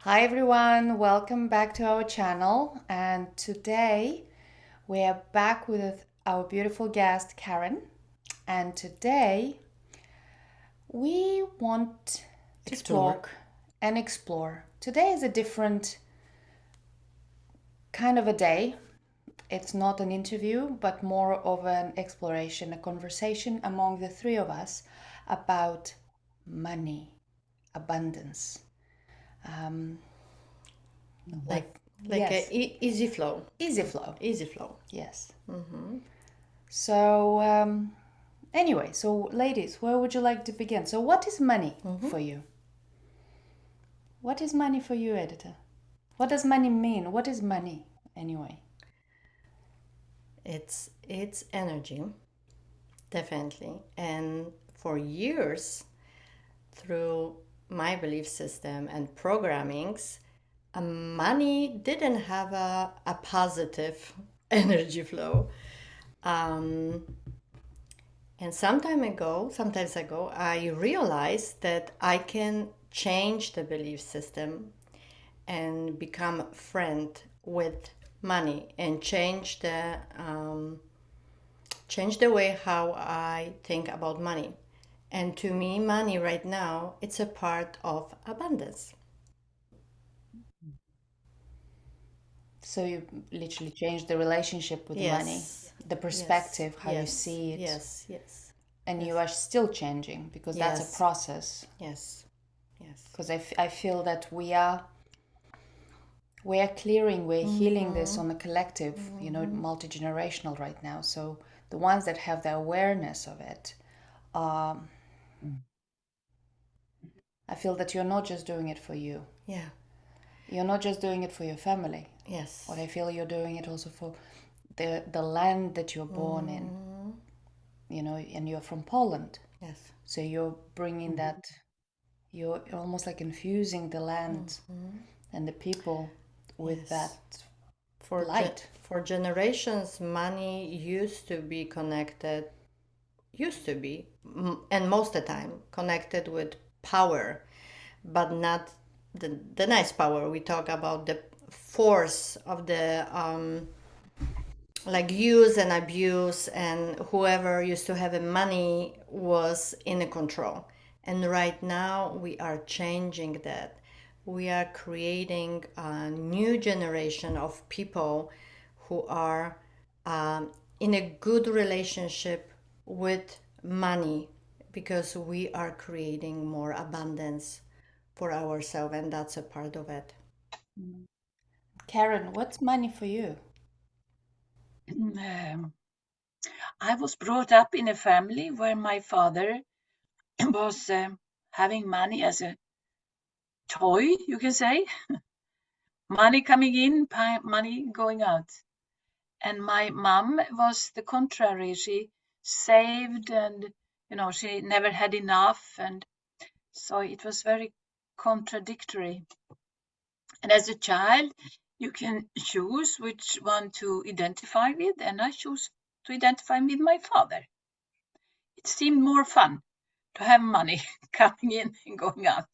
Hi everyone, welcome back to our channel. And today we are back with our beautiful guest Karin. And today we want to Explore. talk and explore. Today is a different kind of a day. It's not an interview, but more of an exploration, a conversation among the three of us about money, abundance. Um, like what? like a Yes, easy flow. easy flow. Easy flow. Yes. Mm-hmm. So, anyway, so ladies, where would you like to begin? So, what is money Mm-hmm. for you? What is money for you, editor? What does money mean? What is money anyway? It's energy, definitely. And for years, through my belief system and programmings, money didn't have a positive energy flow. Um, and sometimes ago, I realized that I can change the belief system and become friend with money and change the way how I think about money. And to me, money right now, it's a part of abundance. So, you literally change the relationship with money, Yes, the yes, perspective, how you yes, see it, yes, yes, and you yes, are still changing because that's a yes, process. yes, yes. Because I feel that we are clearing, we're healing this Mm-hmm. on a collective, Mm-hmm. multi-generational right now. So the ones that have the awareness of it, um, I feel that you're not just doing it for you. Yeah, You're not just doing it for your family. But yes. I feel you're doing it also for the land that you're born in, Mm-hmm. and you're from Poland. Yes. So you're bringing that, you're almost like infusing the land Mm-hmm. and the people with Yes. that For light. for generations, money used to be, and most of the time connected with power, but not the nice power. We talk about the force of the like use and abuse, and whoever used to have the money was in control. And right now we are changing that. We are creating a new generation of people who are in a good relationship with money, because we are creating more abundance for ourselves, and that's a part of it. Karen, what's money for you? Um, I was brought up in a family where my father was having money as a toy, you can say. Money coming in, money going out. And my mom was the contrary. She saved and, she never had enough. And so it was very contradictory. And as a child, you can choose which one to identify with. And I chose to identify with my father. It seemed more fun to have money coming in and going out.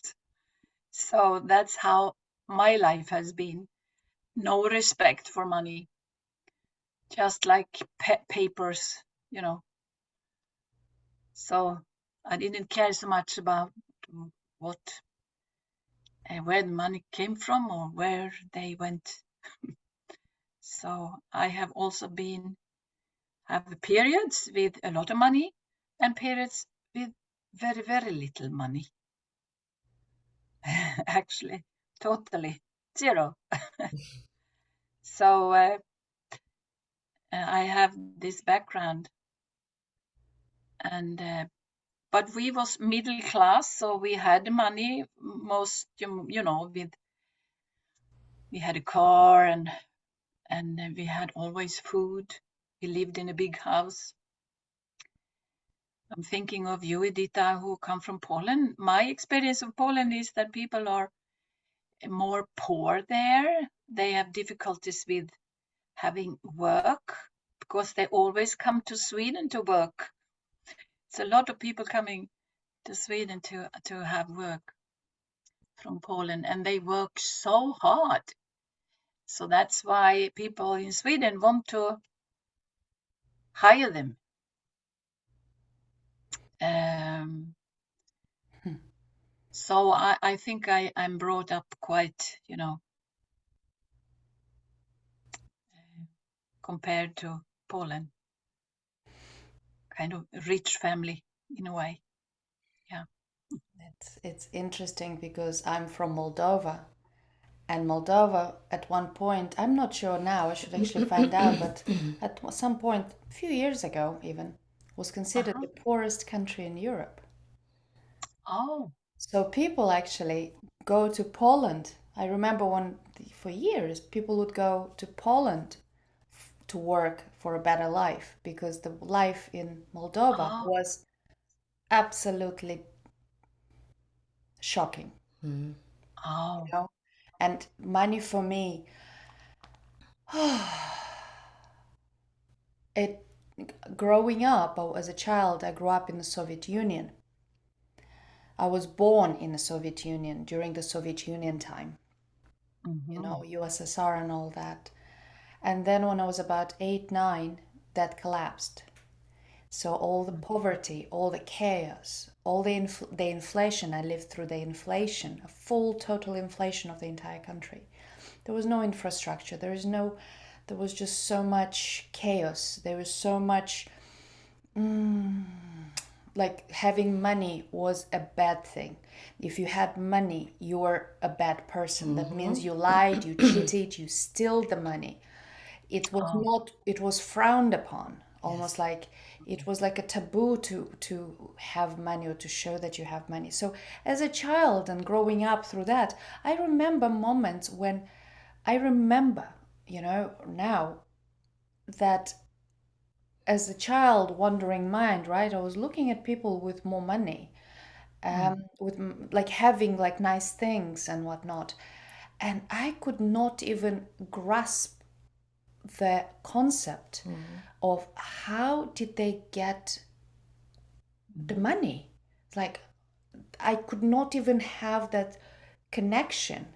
So that's how my life has been. No respect for money, just like papers, you know. So I didn't care so much about what where the money came from or where they went. So I have also have periods with a lot of money and periods with very, very little money. Actually, totally zero. So I have this background, and but we was middle class, so we had money most, with we had a car and we had always food. We lived in a big house. I'm thinking of you, Edyta, who come from Poland. My experience of Poland is that people are more poor there. They have difficulties with having work because they always come to Sweden to work. It's a lot of people coming to Sweden to have work. from Poland, and they work so hard. So that's why people in Sweden want to hire them. Um, so I think I'm brought up quite, compared to Poland, kind of rich family in a way. Yeah. It's interesting because I'm from Moldova, and Moldova at one point, I'm not sure now, I should actually find out, but at some point, a few years ago even, was considered Uh-huh. the poorest country in Europe. Oh. So people actually go to Poland. I remember for years, people would go to Poland to work for a better life because the life in Moldova Oh. was absolutely shocking, Oh. you know? And money for me, it growing up as a child, I grew up in the Soviet Union. I was born in the Soviet Union during the Soviet Union time, Mm-hmm. USSR and all that. And then when I was about 8, 9, that collapsed. So all the poverty, all the chaos, all the inflation, I lived through the inflation, a full total inflation of the entire country. There was no infrastructure. There was just so much chaos. There was so much, like having money was a bad thing. If you had money, you were a bad person. That means you lied, you cheated, you steal the money. It was Oh. not, it was frowned upon, almost Yes. like it was like a taboo to have money or to show that you have money. So as a child and growing up through that, I remember moments when I remember, now that as a child, wandering mind, right? I was looking at people with more money, like having like nice things and whatnot, and I could not even grasp the concept of how did they get the money. Like I could not even have that connection.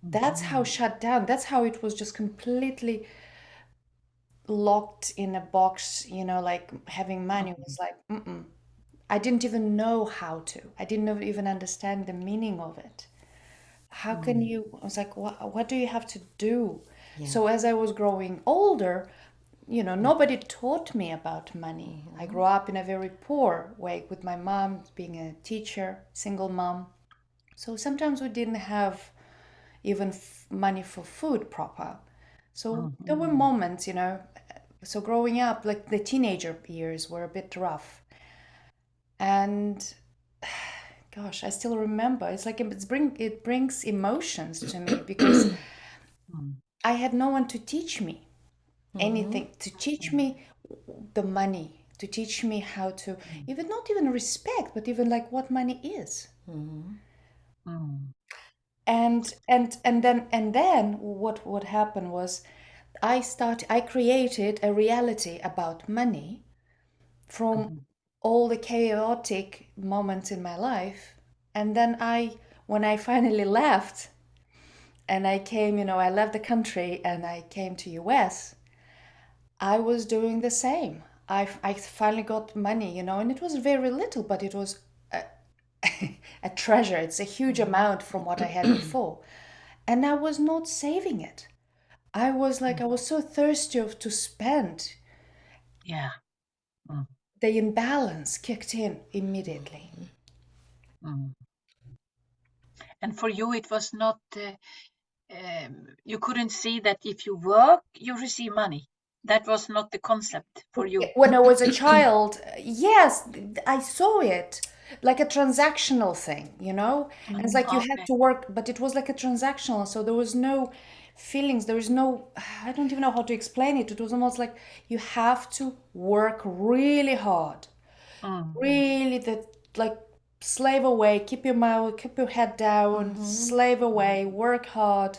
That's how shut down. That's how it was just completely locked in a box, like having money was like, mm-mm. I didn't even know how to. I didn't even understand the meaning of it. How can you? I was like, what do you have to do? Yeah. So as I was growing older, nobody taught me about money. I grew up in a very poor way with my mom being a teacher, single mom. So sometimes we didn't have even money for food proper. So there were moments, so growing up, like the teenager years were a bit rough. And gosh, I still remember. It's like it brings emotions to me because I had no one to teach me anything, to teach me the money, to teach me how to even not even respect, but even like what money is. And then what happened was I created a reality about money from all the chaotic moments in my life. And then when I finally left and I came, I left the country and I came to US, I was doing the same. I finally got money, and it was very little, but it was a, a treasure. It's a huge amount from what I had before. And I was not saving it. I was so thirsty to spend. Yeah. Mm. The imbalance kicked in immediately. Mm. And for you, it was not, you couldn't see that if you work, you receive money. That was not the concept for you. When I was a child, yes, I saw it like a transactional thing, And it's like you had Okay. to work, but it was like a transactional. So there was no feelings. There was no, I don't even know how to explain it. It was almost like you have to work really hard, really like slave away, keep your mouth, keep your head down, slave away, work hard,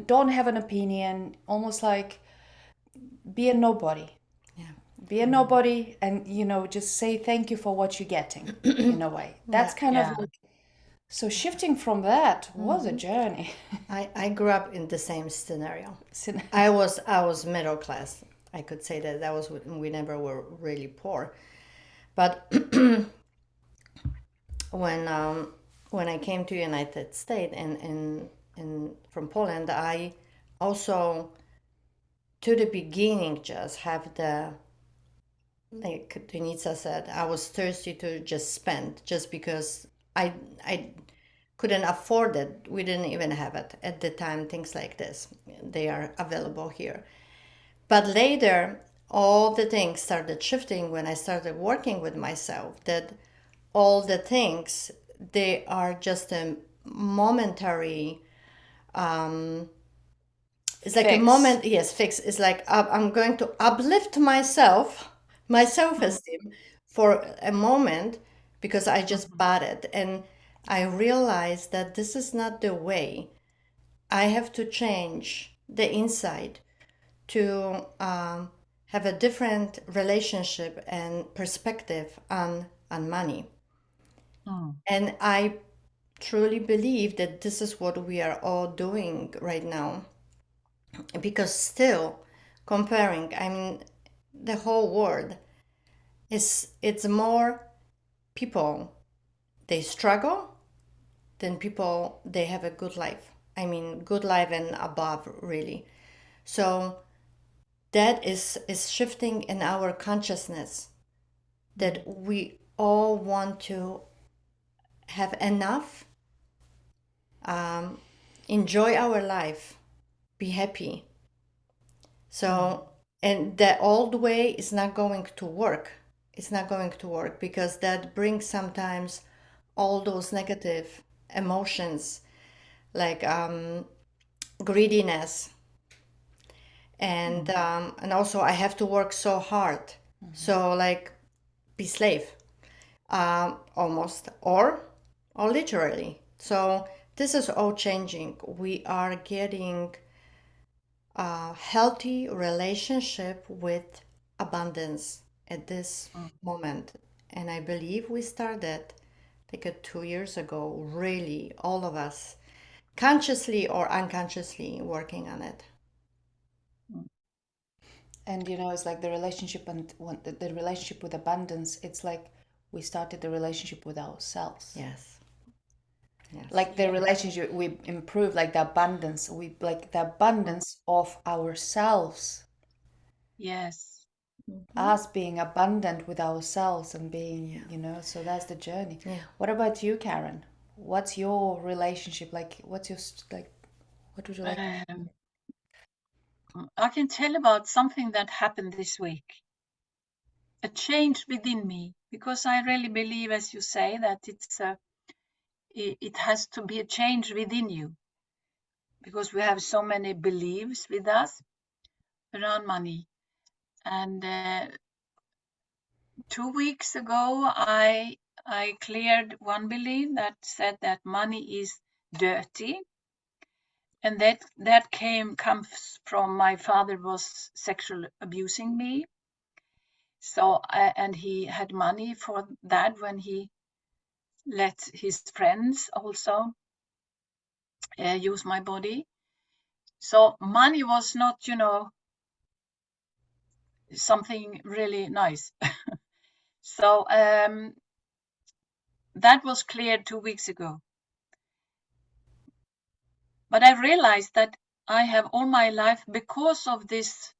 don't have an opinion, almost like be a nobody. Yeah. Be a nobody and, just say thank you for what you're getting in a way. That's Yeah. kind of Yeah. like So shifting from that was a journey. I grew up in the same scenario. I was middle class. I could say that was we never were really poor, but when I came to United States and from Poland, I also to the beginning just have the, like Doinita said, I was thirsty to just spend just because I couldn't afford it. We didn't even have it at the time. Things like this, they are available here. But later, all the things started shifting when I started working with myself. That all the things, they are just a momentary. It's like a Fix. moment. Yes, fix. It's like I'm going to uplift myself, my self-esteem for a moment because I just bought it, and I realized that this is not the way. I have to change the inside to have a different relationship and perspective on money. And I truly believe that this is what we are all doing right now. Because still comparing, I mean, the whole world it's more people they struggle than people they have a good life. I mean, good life and above, really. So that is shifting in our consciousness that we all want to have enough, enjoy our life, be happy. So, and the old way is not going to work. It's not going to work because that brings sometimes all those negative emotions like greediness and also I have to work so hard. So like be slave, almost or literally. So this is all changing. We are getting a healthy relationship with abundance at this moment. And I believe we started like 2 years ago, really, all of us, consciously or unconsciously working on it. And it's like the relationship and the relationship with abundance, it's like we started the relationship with ourselves. Yes. Yes. Like the relationship we improved, like the abundance, we like the abundance of ourselves, Yes. us being abundant with ourselves and being, so that's the journey. Yeah. What about you, Karen? What's your relationship like? What's your like? What would you like? I can tell about something that happened this week. A change within me, because I really believe, as you say, that it has to be a change within you, because we have so many beliefs with us around money. And 2 weeks ago, I cleared one belief that said that money is dirty, and that comes from my father was sexually abusing me. So and he had money for that when he let his friends also use my body. So money was not, something really nice. So that was cleared 2 weeks ago. But I realized that I have all my life, because of this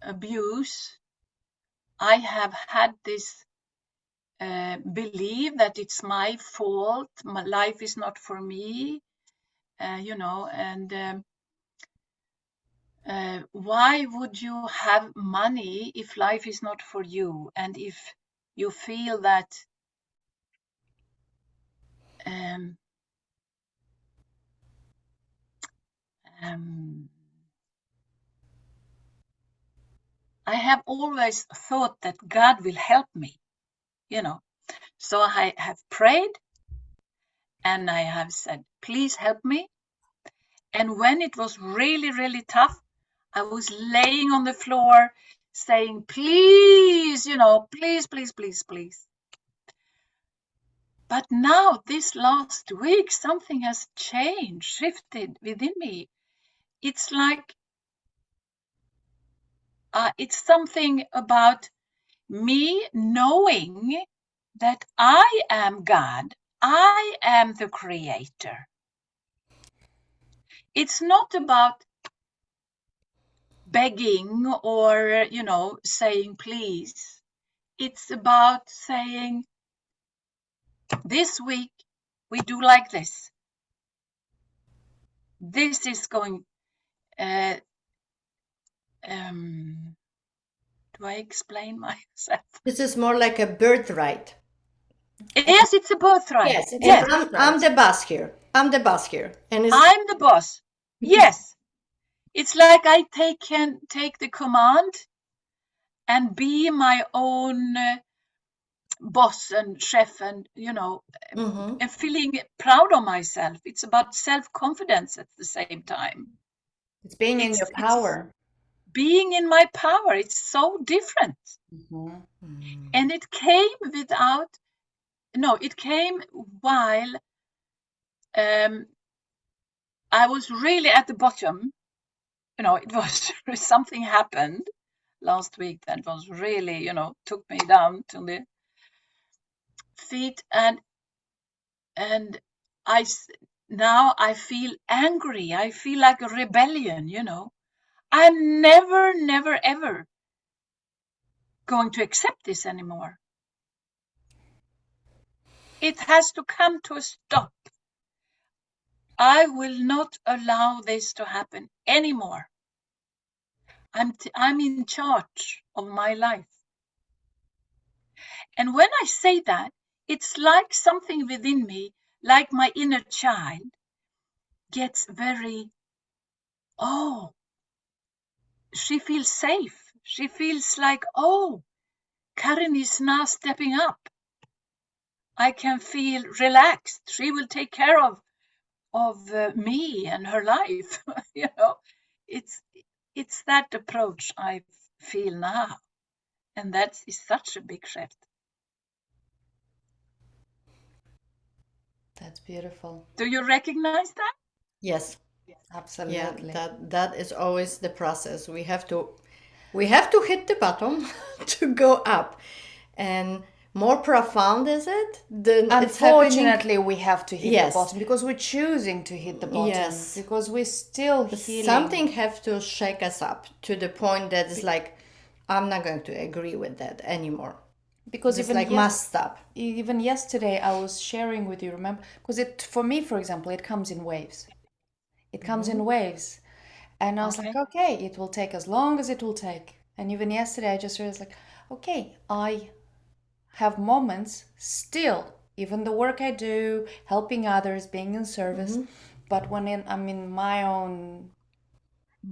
abuse, I have had this believe that it's my fault, my life is not for me, and why would you have money if life is not for you, and if you feel that um, um, I have always thought that God will help me, so I have prayed and I have said, please help me. And when it was really, really tough, I was laying on the floor saying, please, please, please, please, please. But now, this last week, something has changed, shifted within me. It's like, it's something about me knowing that I am God. I am the creator. It's not about begging or, saying please. It's about saying, this week we do like this. This is going, do I explain myself? This is more like a birthright. Yes, it's a birthright. Yes, Yes. I'm the boss here. I'm the boss here. And I'm the boss. Yes. It's like I can take the command and be my own boss and chef and, and feeling proud of myself. It's about self-confidence at the same time. It's being in your power. Being in my power. It's so different. And it came it came while I was really at the bottom. It was something happened last week that was really, took me down to the feet, and now I feel angry. I feel like a rebellion. I'm never ever going to accept this anymore. It has to come to a stop. I will not allow this to happen anymore. I'm in charge of my life. And when I say that, it's like something within me, like my inner child, gets very, she feels safe. She feels like, Karin is now stepping up. I can feel relaxed. She will take care of me and her life. It's that approach I feel now. And that is such a big shift. That's beautiful. Do you recognize that? yes, Absolutely. yeah, that is always the process. We have to hit the bottom to go up, and more profound is it? Unfortunately, we have to hit Yes. the bottom because we're choosing to hit the bottom. Yes. Because we're still healing. Something have to shake us up to the point that it's like, I'm not going to agree with that anymore. Because It's even like must stop. even yesterday I was sharing with you, remember? Because for me, for example, it comes in waves. It comes in waves. And I was like, okay, it will take as long as it will take. And even yesterday I just realized like, okay, I have moments still, even the work I do, helping others, being in service, but when I'm in my own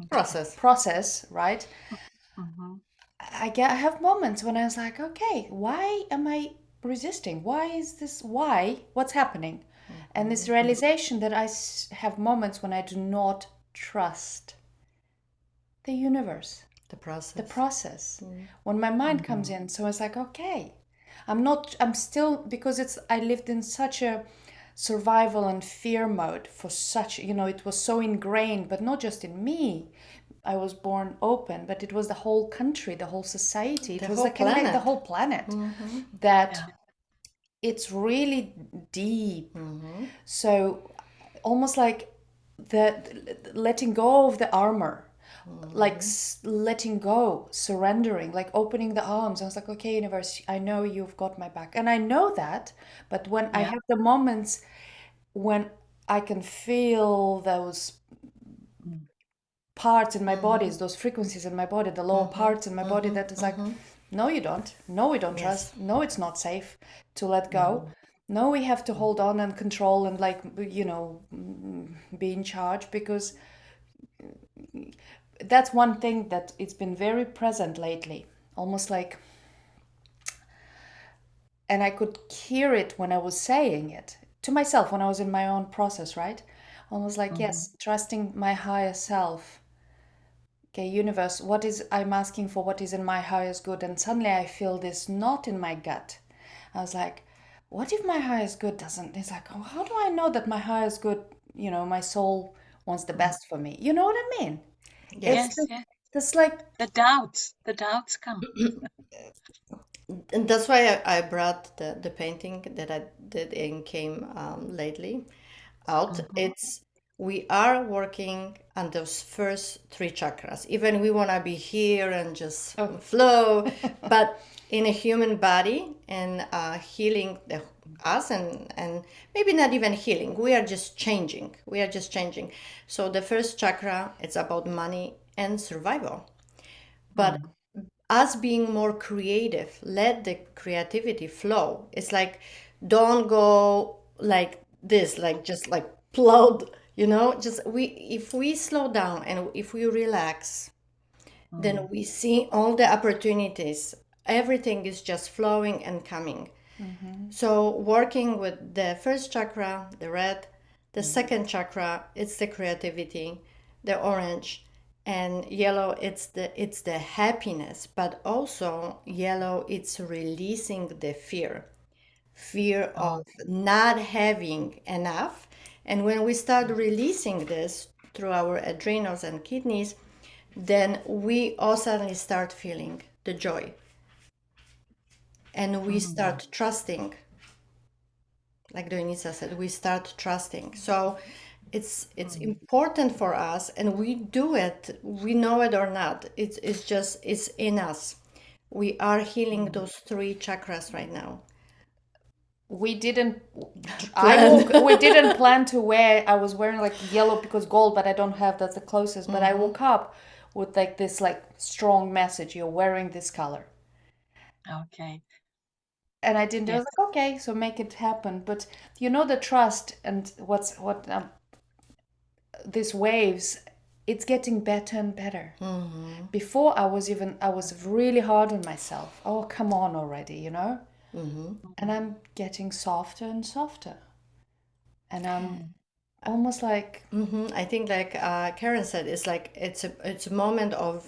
process, right? I have moments when I was like, okay, why am I resisting? Why is this? Why? What's happening? And this realization that I have moments when I do not trust the universe, The process. the process. When my mind comes in, so it's like, okay, I'm still, because I lived in such a survival and fear mode for such, it was so ingrained, but not just in me. I was born open, but it was the whole country, the whole society. It was whole like the planet. whole planet that it's really deep. So almost like letting go of the armor, like letting go, surrendering, like opening the arms. I was like, okay, universe, I know you've got my back. And I know that, but when I have the moments when I can feel those parts in my bodies, those frequencies in my body, the lower parts in my body, that is like, no, you don't. No, we don't trust. No, it's not safe to let go. No, we have to hold on and control and be in charge, because that's one thing that it's been very present lately, almost like, and I could hear it when I was saying it to myself when I was in my own process, right? Almost like, yes, trusting my higher self. Okay, universe, I'm asking for what is in my highest good, and suddenly I feel this knot in my gut. I was like, what if my highest good doesn't? It's like, oh, how do I know that my highest good, my soul wants the best for me? You know what I mean? It's Yes. Yes, this, yes. this like, The doubts come. And that's why I brought the painting that I did and came lately out. Mhm. It's we are working on those first three chakras. Even we want to be here and just oh, flow, but in a human body and healing us and maybe not even healing. We are just changing. We are just changing. So the first chakra, it's about money and survival. But mm, us being more creative, let the creativity flow. It's like don't go like this, like just like plowed, just we if we slow down and if we relax, then Mm. we see all the opportunities. Everything is just flowing and coming. mm-hmm, So working with the first chakra, the red, the Mm. second chakra, it's the creativity, the orange, and yellow, it's the happiness, but also yellow, it's releasing the fear of Okay. not having enough. And when we start releasing this through our adrenals and kidneys, then we all suddenly start feeling the joy and we Mm. start trusting. Like Doinita said, we start trusting. So it's Mm. important for us, and we do it. We know it or not. It's just it's in us. We are healing Mm. those three chakras right now. we didn't. Plan. We didn't plan to wear. I was wearing like yellow because gold, but I don't have that's the closest. But I woke up with like this like strong message. You're wearing this color. Okay. And I didn't. I Yes. was like, okay, so make it happen. But the trust and what these waves, it's getting better and better. Before I was really hard on myself. Oh, come on already. And I'm getting softer and softer, and I'm Mm. almost like, I think like Karen said, it's a moment of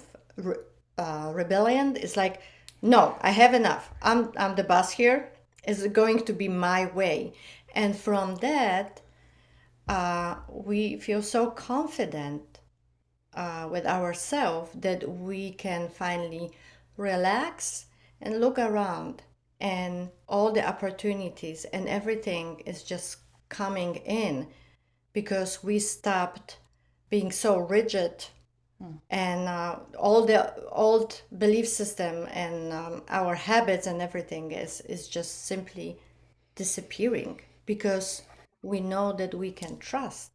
rebellion. It's like, no, I have enough. I'm the boss here. It's going to be my way, and from that, we feel so confident with ourselves that we can finally relax and look around, and all the opportunities and everything is just coming in because we stopped being so rigid, and all the old belief system and our habits and everything is just simply disappearing because we know that we can trust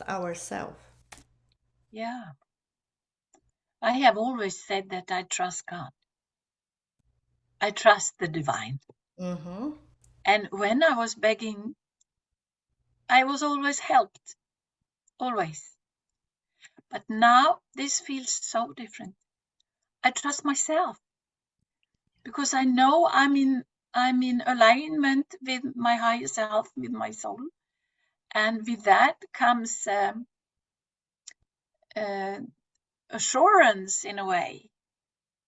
ourselves. Yeah. I have always said that I trust God. I trust the divine. Mm-hmm. And when I was begging, I was always helped. Always. But now this feels so different. I trust myself because I know I'm in alignment with my higher self, with my soul. And with that comes uh, assurance in a way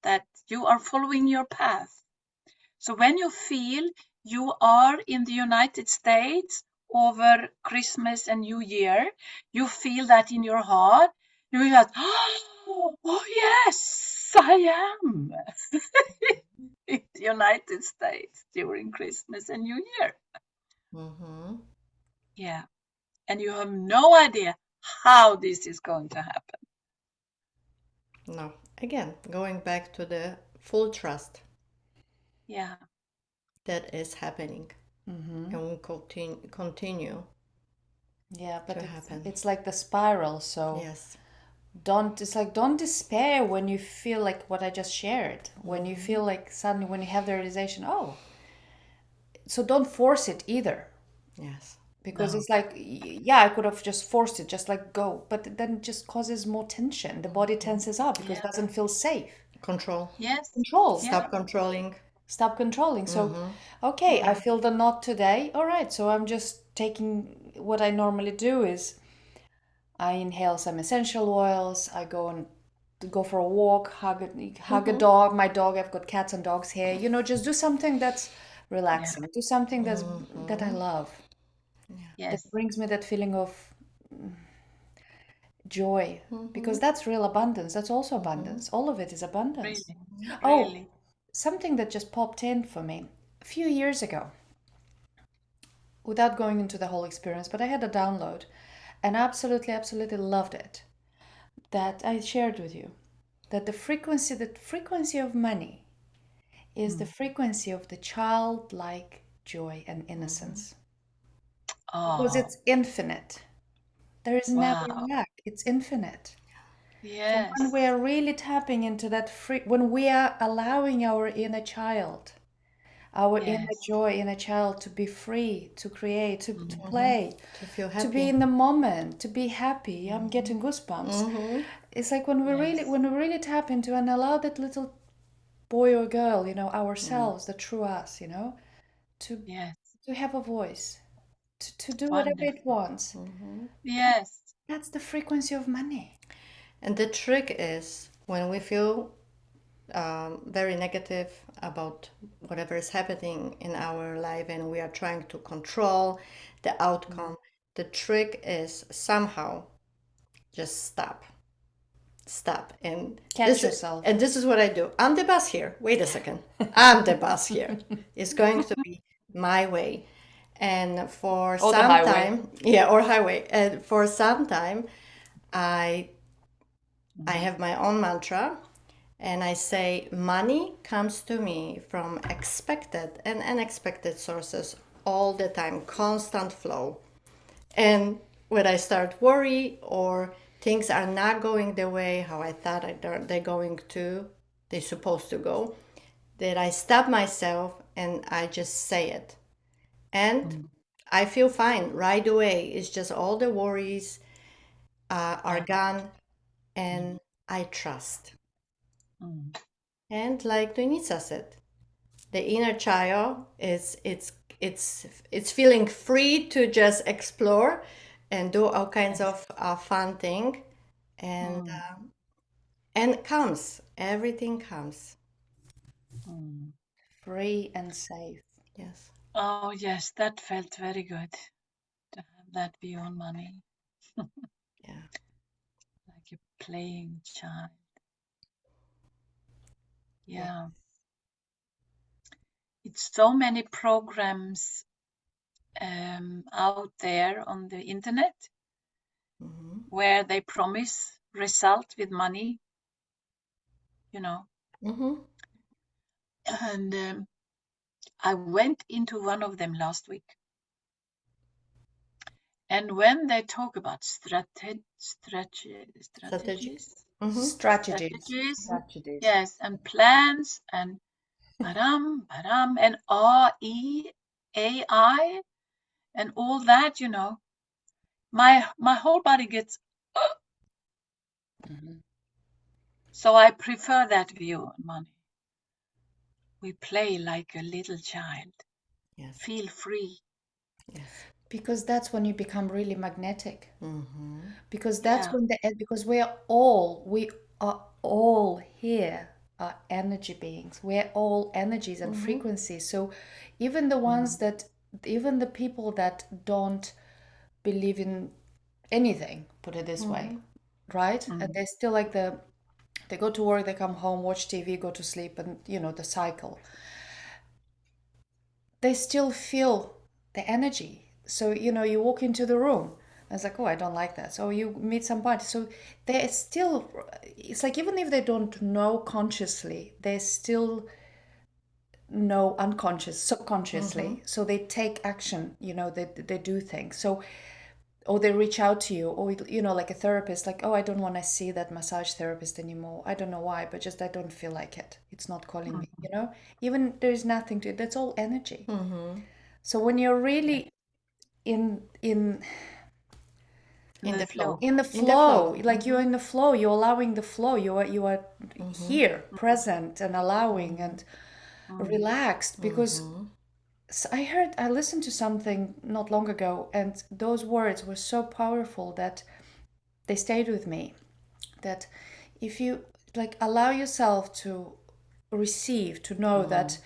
that you are following your path. So when you feel you are in the United States over Christmas and New Year, you feel that in your heart, you feel that, oh yes, I am in the United States during Christmas and New Year. Mm-hmm. Yeah. And you have no idea how this is going to happen. No, again, going back to the full trust Yeah. that is happening mm-hmm. and will continue Yeah, to but it's happen. it's like the spiral. So Yes. don't despair when you feel like what I just shared. When you feel like suddenly when you have the realization, oh, so don't force it either. Yes. Because No. it's like, yeah, I could have just forced it, just like go, but then it just causes more tension. The body tenses up because it Yeah. doesn't feel safe. Control. Yes. Control. Yeah. Stop controlling. Stop controlling. So, Mm-hmm. okay, I Mm. feel the knot today. All right, so I'm just taking what I normally do is I inhale some essential oils. I go for a walk, hug a Mm-hmm. dog. My dog, I've got cats and dogs here. Just do something that's relaxing. Do something that I love, that Yes. brings me that feeling of joy, because that's real abundance. That's also abundance. All of it is abundance. Really. Oh, Really. something that just popped in for me a few years ago, without going into the whole experience, but I had a download and absolutely, absolutely loved it, that I shared with you, that the frequency of money is the frequency of the childlike joy and innocence, because Oh, it's infinite. There is never wow. lack. It's infinite. So when Yes. we are really tapping into that when we are allowing our inner child, our inner Yes. joy, inner child to be free, to create, to Mm. play, To feel to be happy. in the moment, to be happy. I'm getting goosebumps. It's like Yes. when we really tap into and allow that little boy or girl, ourselves, the true us, to Yes. to have a voice, to do whatever it Wonderful. wants. Yes. That's the frequency of money. And the trick is when we feel very negative about whatever is happening in our life and we are trying to control the outcome, the trick is somehow just stop. and Catch this yourself. and this is what I do. I'm the boss here. Wait a second. I'm the boss here. It's going to be my way. And for Or the some highway. time, yeah, or highway, and for some time i I have my own mantra, and I say money comes to me from expected and unexpected sources all the time, constant flow. And when I start worry or things are not going the way how I thought they're supposed to go, that I stop myself and I just say it. And I feel fine right away. It's just all the worries are Yeah. gone, and I trust. Mm. And like Doinita said, the inner child is it's feeling free to just explore and do all kinds Yes. of fun thing, and Mm. everything comes. Mm. Free and safe. Yes. Oh, yes. That felt very good to have that view on money, Yeah. like a playing child. Yeah. Yeah. It's so many programs out there on the internet Mm-hmm. where they promise result with money, you know. Mm-hmm. And I went into one of them last week. And when they talk about Strategic. strategies, Mm-hmm. Strategies. strategies, Strategies. yes, and plans and badam, and AI and all that, my whole body gets. Mhm. So I prefer that view on money. We play like a little child. Yes. Feel free. Yes. Because that's when you become really magnetic. Mm-hmm. Because that's Yeah. when because we are all here are energy beings. We're all energies and Mm-hmm. frequencies. So even the ones that even the people that don't believe in anything, put it this way, Mm-hmm. right? And Mm. they still like they go to work, they come home, watch TV, go to sleep, and the cycle. They still feel the energy. So, you walk into the room, and it's like, oh, I don't like that. So you meet somebody. So they still, it's like even if they don't know consciously, they still know Mm-hmm. subconsciously. So they take action, they do things. So, or they reach out to you, or, like a therapist, like, oh, I don't want to see that massage therapist anymore. I don't know why, but just I don't feel like it. It's not calling me, Even there's nothing to it. That's all energy. Mm-hmm. So when you're really in In The the flow. flow. in the In the flow, flow. like you're Mm-hmm. in the flow, you're allowing the flow, you are Mm-hmm. here, present, and allowing Mm-hmm. and Mm. relaxed. Because Mm-hmm. I listened to something not long ago, and those words were so powerful that they stayed with me. That if you like allow yourself to receive, to know Mm-hmm. that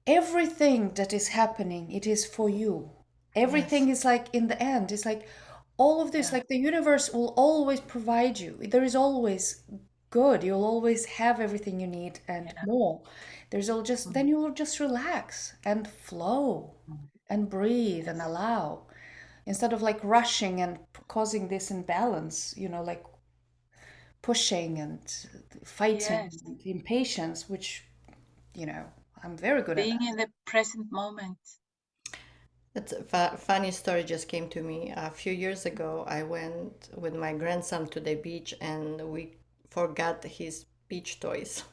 everything that is happening, it is for you. Everything is like, in the end, it's like all of this, Yeah. like the universe will always provide you. There is always good. You'll always have everything you need and Yeah. more. There's all just, then Mm. you'll just relax and flow Mm. and breathe and Yes. allow, instead of like rushing and causing this imbalance, like pushing and fighting Yes. and impatience, which, I'm very good at Being that. in the present moment. That's a funny story just came to me. A few years ago, I went with my grandson to the beach and we forgot his beach toys.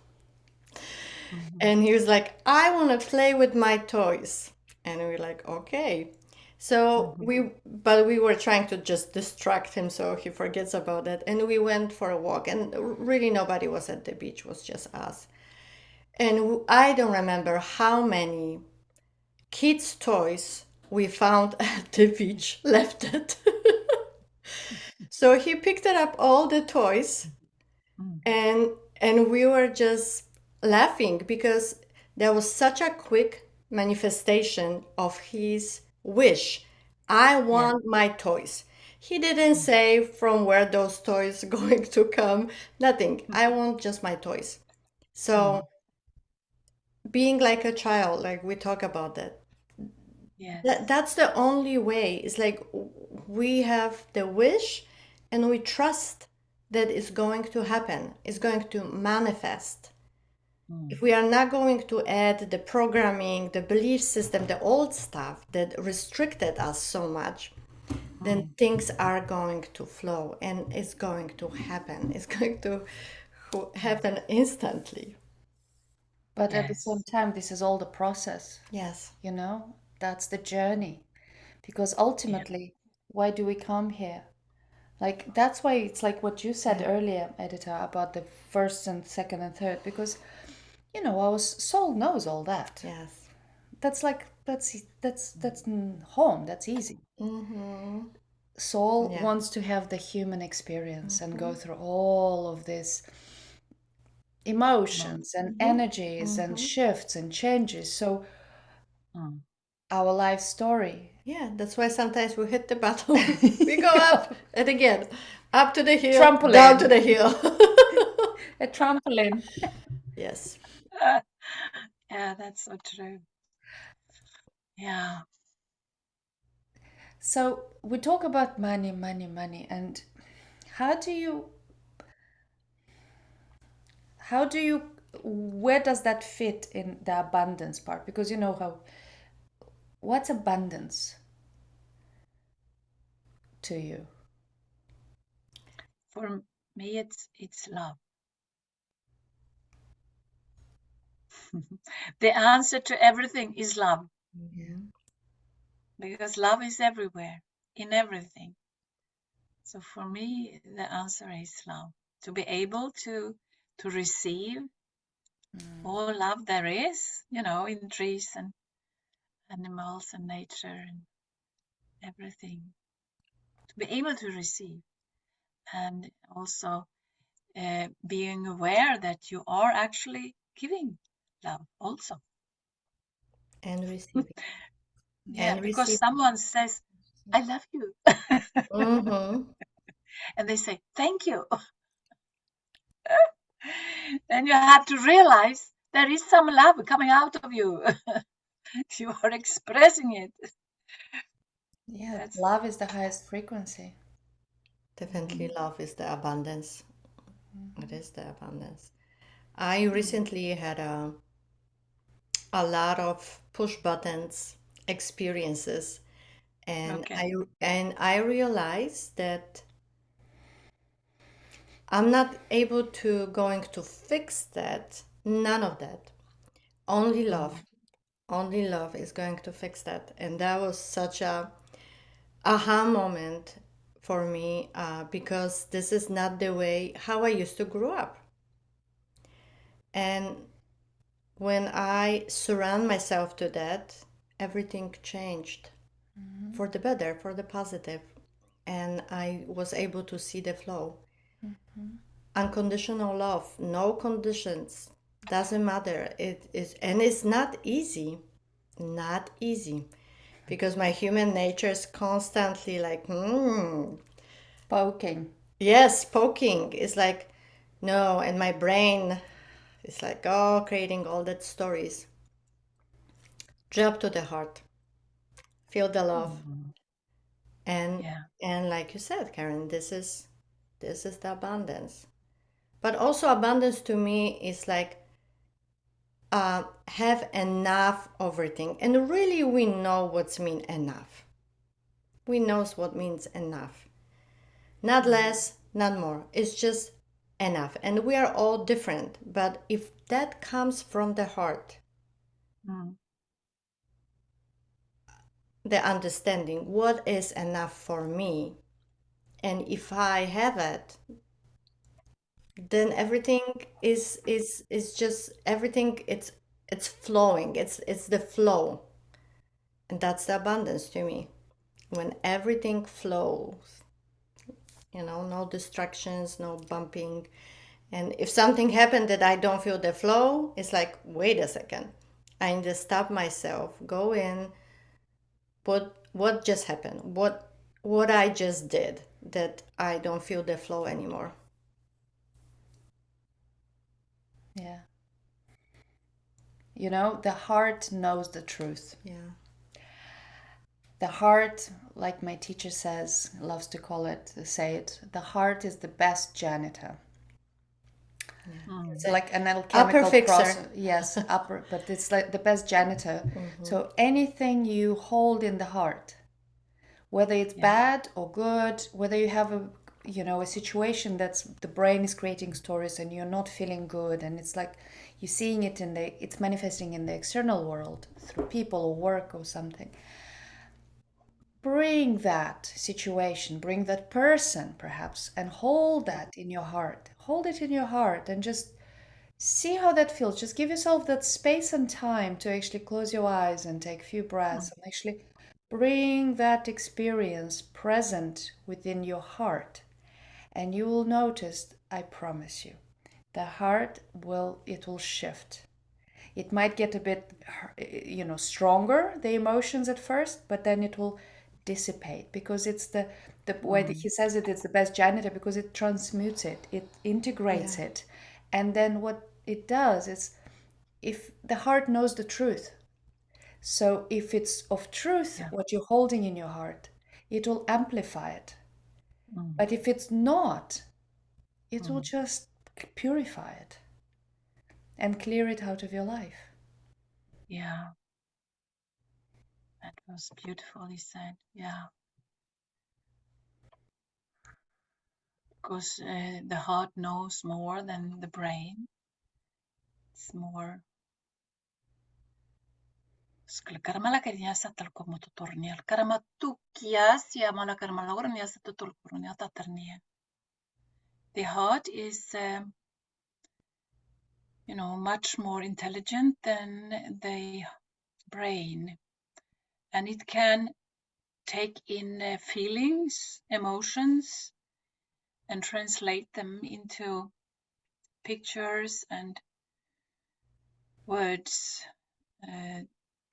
Mhm. And he was like, I want to play with my toys. And we were like, okay. So Mhm. but we were trying to just distract him so he forgets about it. And we went for a walk, and really nobody was at the beach, it was just us. And I don't remember how many kids' toys we found at the beach left it. So he picked it up all the toys, Mm. and we were just laughing because there was such a quick manifestation of his wish. I Yeah. want my toys. He didn't Mm. say from where those toys going to come, nothing. I want just my toys. So Mm. being like a child, like we talk about that, Yes. that's the only way. It's like we have the wish and we trust that it's going to happen, it's going to manifest. Mm. If we are not going to add the programming, the belief system, the old stuff that restricted us so much, then Mm. things are going to flow and it's going to happen. It's going to Mm. happen instantly. But at the same Yes. time, this is all the process, Yes. that's the journey. Because Yeah. ultimately, why do we come here? Like, that's why it's like what you said Yeah. earlier, Edita, about the first and second and third, because, our soul knows all that. Yes. That's like, that's home, that's easy. Mm-hmm. Soul Yeah. wants to have the human experience and Mm-hmm. go through all of this emotions and Mm-hmm. energies and Mm-hmm. shifts and changes. So Mm. our life story. Yeah, that's why sometimes we hit the bottom. We go up and again, up to the hill, down to Trampoline. the hill. A trampoline. Yes. Yeah, that's so true. Yeah. So we talk about money, money, money, and how do you, how do you, where does that fit in the abundance part? Because what's abundance to you? For me, it's love. The answer to everything is love, Yeah. because love is everywhere, in everything. So for me, the answer is love. To be able to receive all love there is, in trees and animals and nature and everything. To be able to receive, and also being aware that you are actually giving love also. And receiving. Yeah, And because receiving. someone says, I love you. Mm-hmm. And they say, thank you. Then you have to realize there is some love coming out of you. You are expressing it. Yeah, That's love is the highest frequency. Definitely love is the abundance. It is the abundance. I mm, recently had a lot of push buttons experiences, and okay. I realized that I'm not able to going to fix that. None of that. Only Mm, love. Only love is going to fix that. And that was such a aha moment for me, because this is not the way how I used to grow up. And when I surround myself to that, everything changed for the better, for the positive, and I was able to see the flow. Unconditional love, no conditions, doesn't matter. It is, and it's not easy. not easy because my human nature is constantly like, Poking. yes, poking. It's like, no, and my brain is like, oh, creating all that stories. Drop to the heart, feel the love, Mhm. and Yeah. and like you said, Karen, this is the abundance. But also abundance to me is like have enough of everything, and really we know what's mean enough. We knows what means enough, not Mm. less, not more. It's just enough, and we are all different. But if that comes from the heart, Mm. the understanding what is enough for me, and if I have it, then everything is just everything. It's flowing. It's the flow, and that's the abundance to me. When everything flows, no distractions, no bumping. And if something happened that I don't feel the flow, it's like, wait a second. I need to stop myself, go in, what just happened? What I just did that I don't feel the flow anymore. Yeah. You know, the heart knows the truth. Yeah. The heart, like my teacher says, loves to say it, the heart is the best janitor. Yeah. Mm. It's like an Upper alchemical fixer. process. Yes, upper, but it's like the best janitor. So anything you hold in the heart, whether it's Yeah. bad or good, whether you have a situation that's the brain is creating stories and you're not feeling good, and it's like you're seeing it it's manifesting in the external world through people or work or something. Bring that situation, bring that person perhaps, and hold that in your heart. Hold it in your heart and just see how that feels. Just give yourself that space and time to actually close your eyes and take a few breaths Mm. and actually bring that experience present within your heart. And you will notice, I promise you, the heart will shift. It might get a bit, stronger, the emotions at first, but then it will dissipate because it's the way that Mm. he says it, it's the best janitor because it transmutes it, it Yeah. integrates it. And then what it does is, if the heart knows the truth, so if it's of truth, Yeah. what you're holding in your heart, it will amplify it. Mm. But if it's not, it will Mm. just purify it and clear it out of your life. Yeah. That was beautifully said. Yeah. Because the heart knows more than the brain. It's more. Skalakarmalakariasa talkomototornia. Karamatukias ja malakarmalorniasa totolkurnia tatarnia. The heart is, much more intelligent than the brain, and it can take in feelings, emotions, and translate them into pictures and words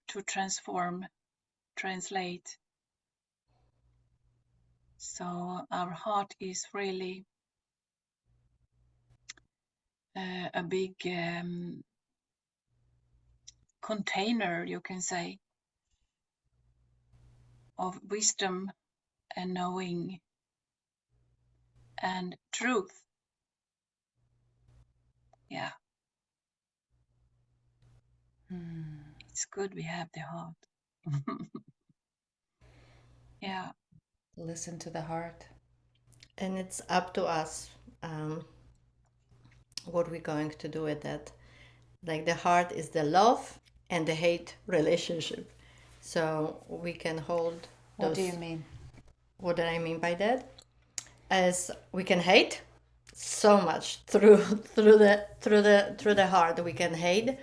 to translate. So our heart is really a big container, you can say, of wisdom and knowing and truth. Yeah, it's good we have the heart. Yeah. Listen to the heart. And it's up to us, um, what we're going to do with that. Like the heart is the love and the hate relationship. So we can hold What do you those. mean? What do I mean by that? As we can hate so much through the heart. We can hate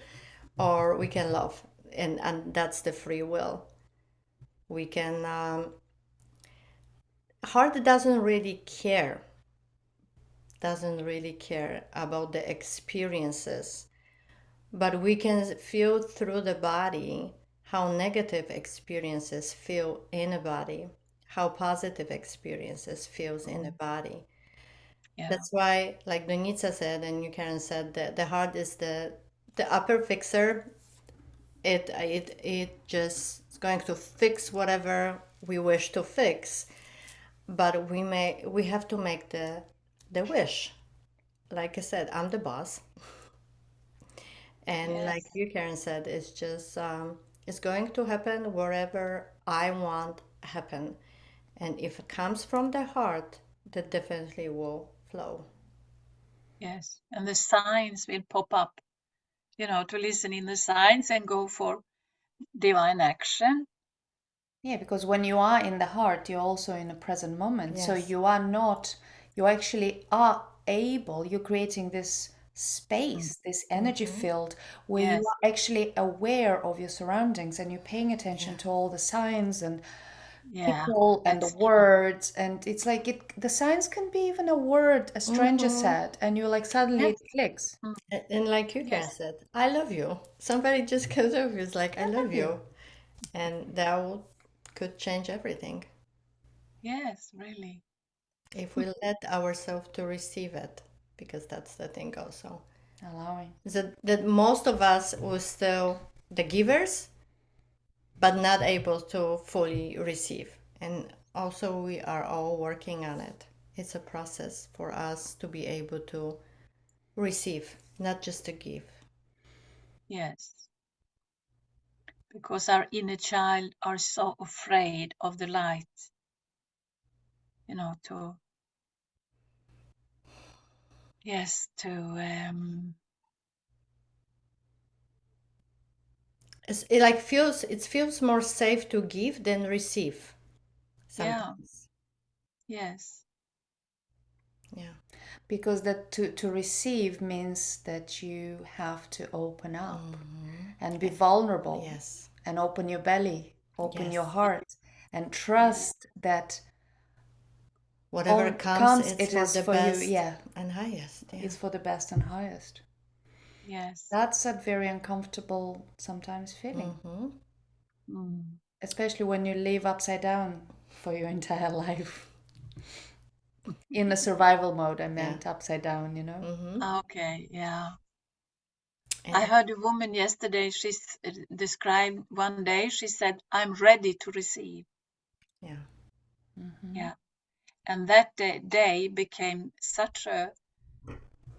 or we can love, and that's the free will. We can heart doesn't really care about the experiences, but we can feel through the body how negative experiences feel in a body, how positive experiences feels in a body. Yeah. That's why, like Donitsa said, and you Karen said, that the heart is the upper fixer. It just is going to fix whatever we wish to fix, but we have to make the wish. Like I said, I'm the boss, and like Yes. you Karen said, it's just it's going to happen wherever I want happen, and if it comes from the heart, that definitely will flow. Yes. And the signs will pop up, to listen in the signs and go for divine action. Yeah, because when you are in the heart, you're also in a present moment. So Yes. you are not, you actually are able, you're creating this space, this energy field where you Yes. are actually aware of your surroundings and you're paying Yeah. attention to all the signs and Yeah. people and the That's true. words. And it's like the signs can be even a word a stranger Mm-hmm. said, and you're like, suddenly Yes. it clicks. Mm. And like you Yes. guys said, I love you. Somebody just comes over is like, I I love love you. you. And that could change everything Yes, really. if we let ourselves to receive it, because that's the thing also. Allowing. That most of us were still the givers, but not able to fully receive. And also we are all working on it. It's a process for us to be able to receive, not just to give. Yes. Because our inner child are so afraid of the light, to, yes, to, It feels more safe to give than receive yeah, sometimes. yes, Yeah. Because that to receive means that you have to open up Mm-hmm. and be vulnerable Yes. and open your belly, open your Yes. heart, and yes, trust that Whatever all comes, comes, it's it for is the for you. best Yeah, and highest. Yeah. it's for the best and highest. yes. That's a very uncomfortable sometimes feeling, Mm-hmm. Mm. especially when you live upside down for your entire life. In a survival mode, I Yeah. meant upside down, Mm-hmm. Okay, yeah. And I heard a woman yesterday, she described one day, she said, I'm ready to receive. yeah. Hmm. Yeah. And that day became such a,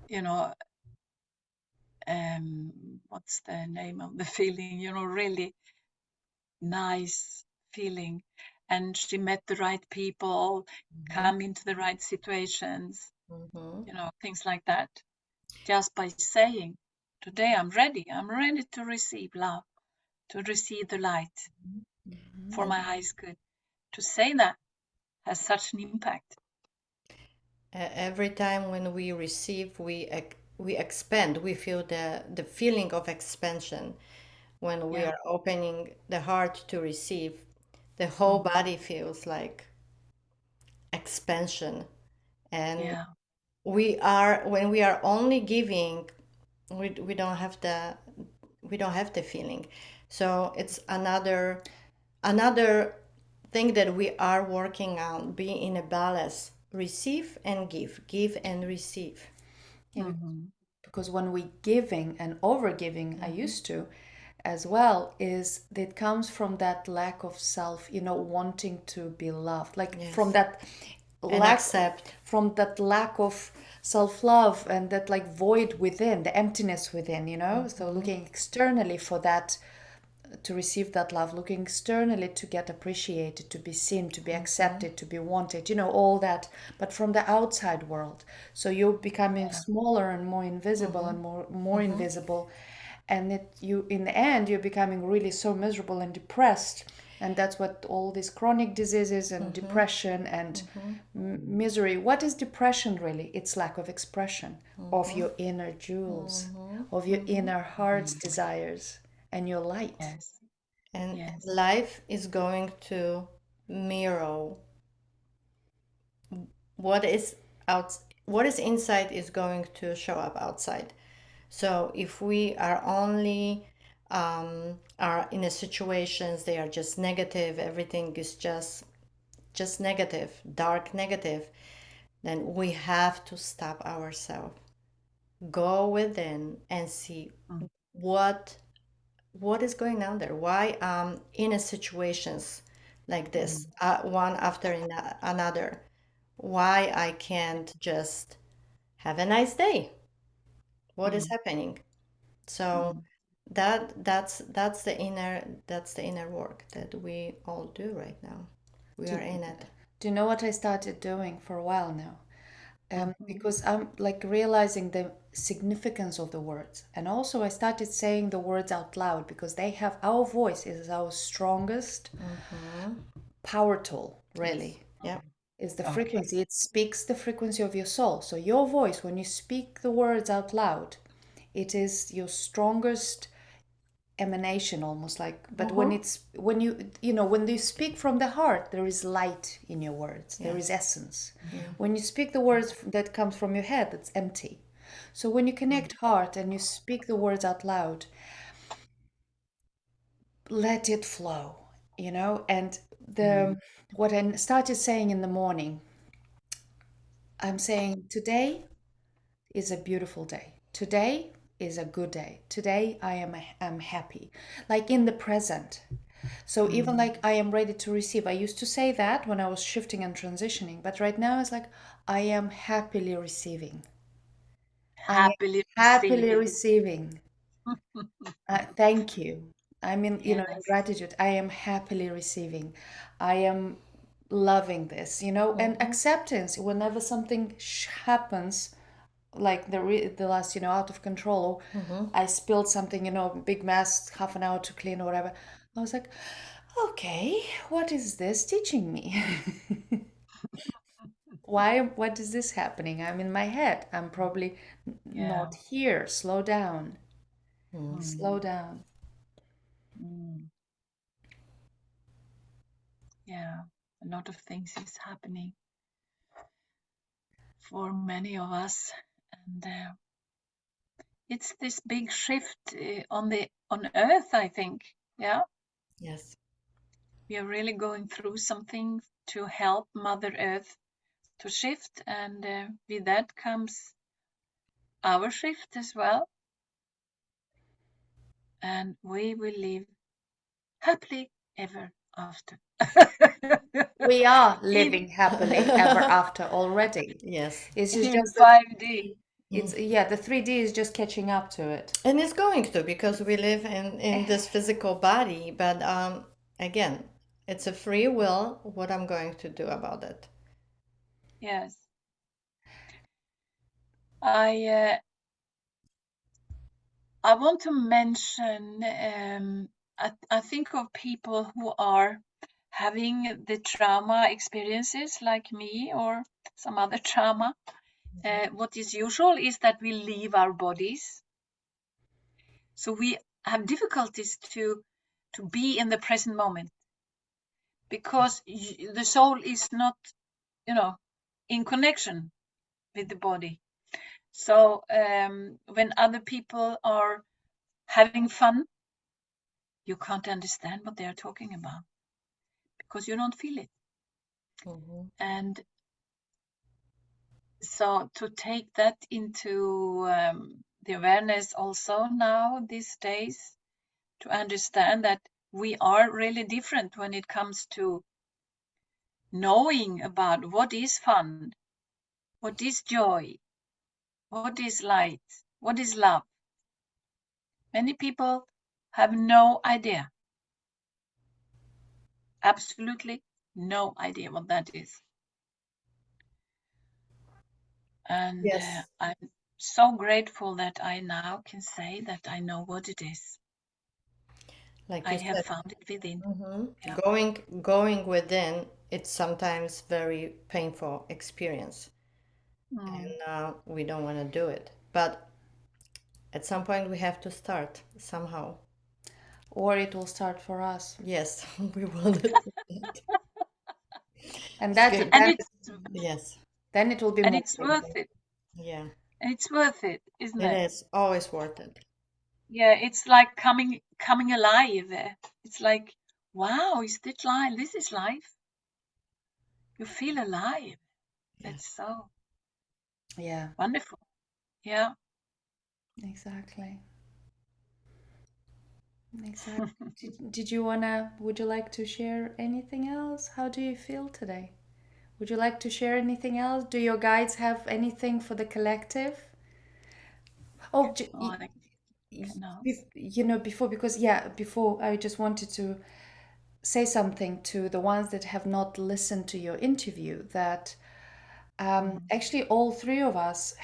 you know, what's the name of the feeling, really nice feeling. And she met the right people, Mm-hmm. come into the right situations, Mm-hmm. things like that. Just by saying, today I'm ready to receive love, to receive the light for And my highest good. To say that has such an impact. every time when we receive, we expand. We feel the feeling of expansion when we Yeah, are opening the heart to receive. The whole body feels like expansion, and yeah, we are when we are only giving, we don't have the feeling. So it's another thing that we are working on, being in a balance, receive and give and receive. Yeah, mm-hmm. because when we giving and over giving, I Mm-hmm. used to as well, is that comes from that lack of self, wanting to be loved, like from Yes. that And lack, accept. of self-love and that like void within, the emptiness within, so Mm-hmm. looking externally for that, to receive that love, looking externally to get appreciated, to be seen, to be Mm-hmm. accepted, to be wanted, all that, but from the outside world. So you're becoming Yeah, smaller and more invisible Mm-hmm. and more Mm-hmm. invisible. And you in the end, you're becoming really so miserable and depressed. And that's what all these chronic diseases and Mm-hmm. depression and Mm-hmm. misery. What is depression really? It's lack of expression of Mm-hmm. your inner jewels, Mm-hmm. of your Mm-hmm. inner heart's desires and your light. yes, And yes, life is going to mirror what is out, what is inside is going to show up outside. So if we are only are in a situations, they are just negative, everything is just negative, dark negative, then we have to stop ourselves, go within and see Mm. what what is going on there, why in a situations like this, Mm. one after another, why I can't just have a nice day, what is Mm. happening. So Mm. that's the inner work that we all do right now. We are Do, in it. do you know what I started doing for a while now? Mhm. Because I'm like realizing the significance of the words. And also, I started saying the words out loud because they have our voice is our strongest Mm-hmm. power tool, Yes. really. Yeah. Is the Okay. frequency. It speaks the frequency of your soul. So, your voice, when you speak the words out loud, it is your strongest emanation, almost like. But when Mm-hmm. it's when you speak from the heart, there is light in your words, there is Yes. essence. Mm. When you speak the words that comes from your head, it's empty. So when you Mm. connect heart and you speak the words out loud, let it flow, and Mm. the what I started saying in the morning, I'm saying today is a beautiful day. Today is a good day. Today I'm happy. Like in the present. So even Mm. like I am ready to receive. I used to say that when I was shifting and transitioning, but right now it's like I am happily receiving. I am Happily happily receiving. receiving. Thank you. I mean, in Yes. gratitude, I am happily receiving. I am loving this, and Mm-hmm. acceptance whenever something happens, like the last, out of control, or Mm-hmm. I spilled something, big mess, half an hour to clean or whatever. I was like, okay, what is this teaching me? What is this happening? I'm in my head. I'm probably Yeah. not here. Slow down. Mm. Mm. Slow down. Mm. Yeah. A lot of things is happening for many of us, and it's this big shift on Earth, I think. Yeah, Yes. we are really going through something to help Mother Earth to shift, and with that comes our shift as well, and we will live happily ever after. We are in living happily ever after already. Yes. It's in just that 5D. Mm. the 3D is just catching up to it. And it's going to, because we live in this physical body, but again, it's a free will what I'm going to do about it. Yes, I I want to mention. I think of people who are having the trauma experiences like me or some other trauma. What is usual is that we leave our bodies, so we have difficulties to be in the present moment because the soul is not, you know, in connection with the body. So when other people are having fun, you can't understand what they are talking about because you don't feel it. Mm-hmm. And so to take that into the awareness also now these days, to understand that we are really different when it comes to knowing about what is fun, what is joy, what is light, what is love. Many people have no idea, absolutely no idea what that is. And Yes. I'm so grateful that I now can say that I know what it is. Like I you have said, found it within. hmm Yeah. going within, it's sometimes very painful experience, Mm. and we don't want to do it. But at some point, we have to start somehow. Or it will start for us. Yes, we wanted that. And It's that good. And that it's Yes. then it will be and more it's worth painful. it. Yeah. And it's worth it, isn't It it? is always worth it. Yeah, it's like coming alive. It's like, wow, is this life? This is life. You feel alive. That's so Yeah, wonderful. Yeah. exactly. Exactly. Would you like to share anything else? How do you feel today? Would you like to share anything else? Do your guides have anything for the collective? Oh, Oh, I cannot. before, because yeah, before I just wanted to say something to the ones that have not listened to your interview that actually all three of us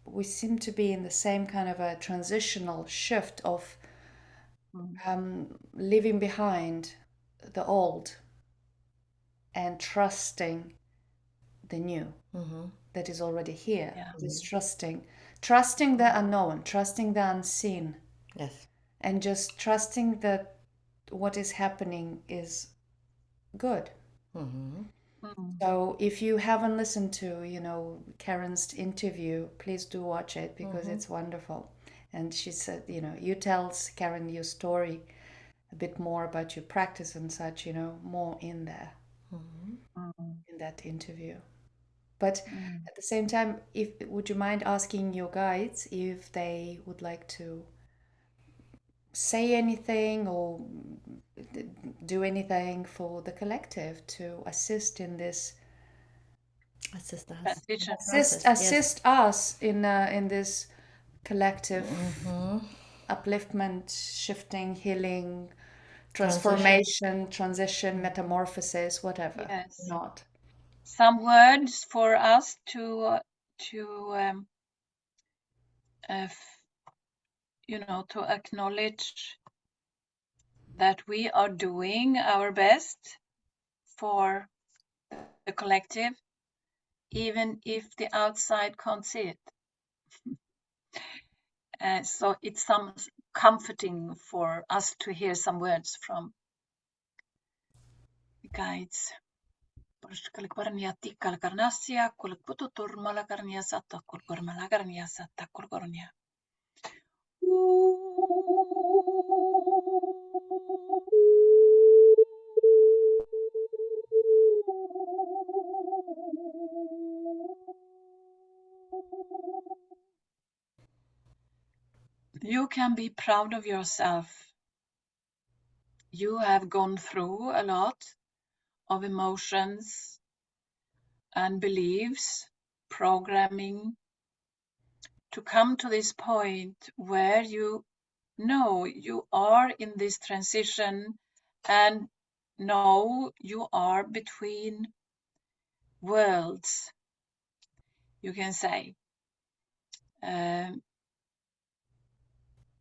we seem to be in the same kind of a transitional shift of leaving behind the old and trusting the new that is already here. Yeah. This trusting the unknown, trusting the unseen, Yes. and just trusting that what is happening is good. Mm. So if you haven't listened to, Karen's interview, please do watch it because it's wonderful. And she said, you tell Karen your story a bit more about your practice and such, more in there Mm. in that interview. But Mm. at the same time, if would you mind asking your guides if they would like to say anything or do anything for the collective to assist in this Assist us. Transition. Process. assist us in this collective upliftment, shifting, healing, transformation, transition, metamorphosis, whatever. Yes. Not. Some words for us to to acknowledge that we are doing our best for the collective, even if the outside can't see it. So it's some comforting for us to hear some words from the guides. You can be proud of yourself. You have gone through a lot of emotions and beliefs, programming, to come to this point where you know you are in this transition and know you are between worlds, you can say.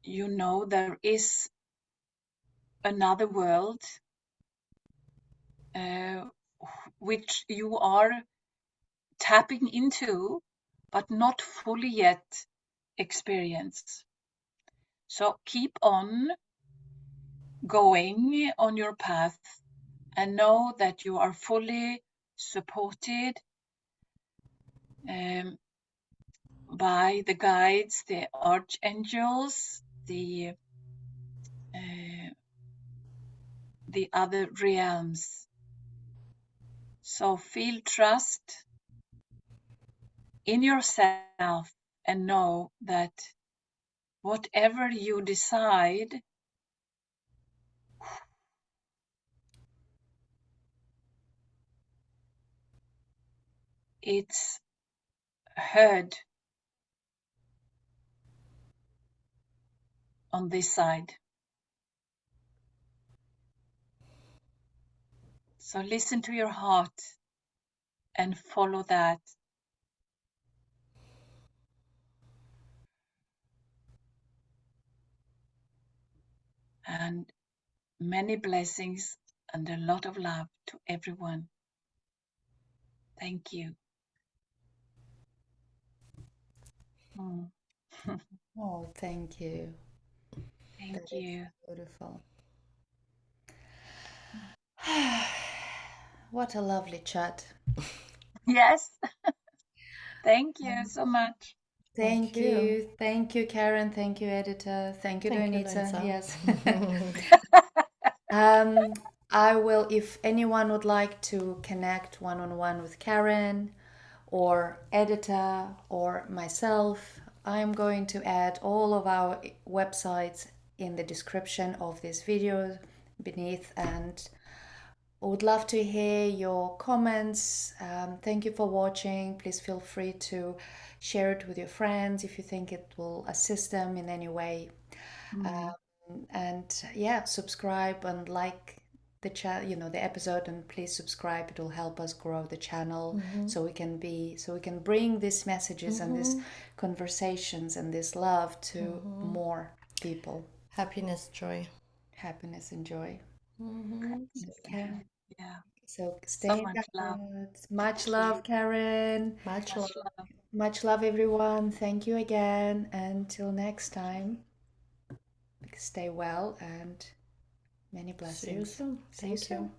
You know there is another world which you are tapping into, but not fully yet experienced. So keep on going on your path and know that you are fully supported by the guides, the archangels, the other realms. So feel trust in yourself and know that whatever you decide, it's heard on this side. So listen to your heart and follow that. And many blessings and a lot of love to everyone. Thank you. Mm. Oh, thank you. That Thank is you. beautiful. What a lovely chat. Yes, thank you so much. Thank Thank you. you. Thank you, Karen. Thank you, Edyta. Thank you, Thank you, Doinita. Lorenza. Yes. Um, I will, if anyone would like to connect one-on-one with Karen or Edyta or myself, I'm going to add all of our websites in the description of this video beneath, and I would love to hear your comments. Thank you for watching. Please feel free to share it with your friends if you think it will assist them in any way. Mm. And yeah, subscribe and like the chat, the episode, and please subscribe. It will help us grow the channel so we can bring these messages and these conversations and this love to more people. Happiness, joy. Happiness and joy. Okay. Absolutely. Yeah. So So stay in much love. touch. Much love, Karen. Much love. Much love. Much love, everyone. Thank you again. Until next time, stay well and many See you blessings. soon. See you Thank you. soon.